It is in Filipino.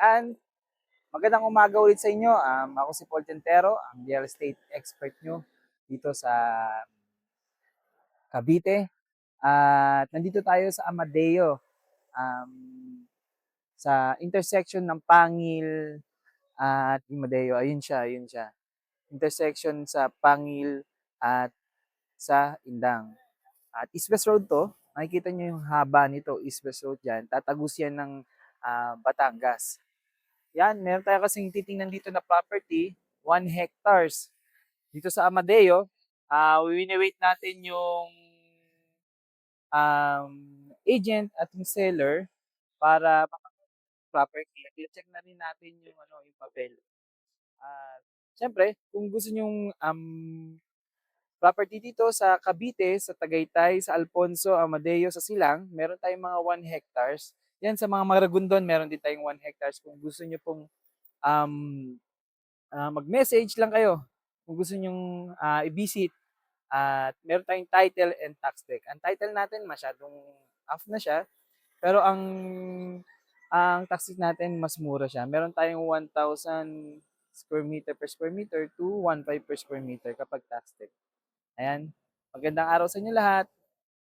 And magandang umaga ulit sa inyo. Ako si Paul Tentero, ang real estate expert nyo dito sa Cavite. At nandito tayo sa Amadeo, um, sa intersection ng Pangil at Amadeo. Ayun siya, ayun siya. Intersection sa Pangil at sa Indang. At East West Road to. Makikita nyo yung haba nito, East West Road dyan. Tatagos yan ng Batangas. Yan, meron tayo kasing titingnan dito na property, 1 hectares. Dito sa Amadeo, wini-wait natin yung um, agent at yung seller para property. At i-check na rin natin yung yung papel. At syempre, kung gusto niyo property dito sa Cavite, sa Tagaytay, sa Alfonso, Amadeo, sa Silang, meron tayong mga 1 hectares. Yan sa mga Maragondon, meron din tayong 1 hectares. Kung gusto niyo pong um, mag-message lang kayo kung gusto nyong i-visit at meron tayong title and tax deck. Ang title natin masyadong off na siya, pero ang tax deck natin mas mura siya. Meron tayong 1,000 square meter per square meter to 1,500 per square meter kapag tax deck. Ayan. Magandang araw sa inyo lahat.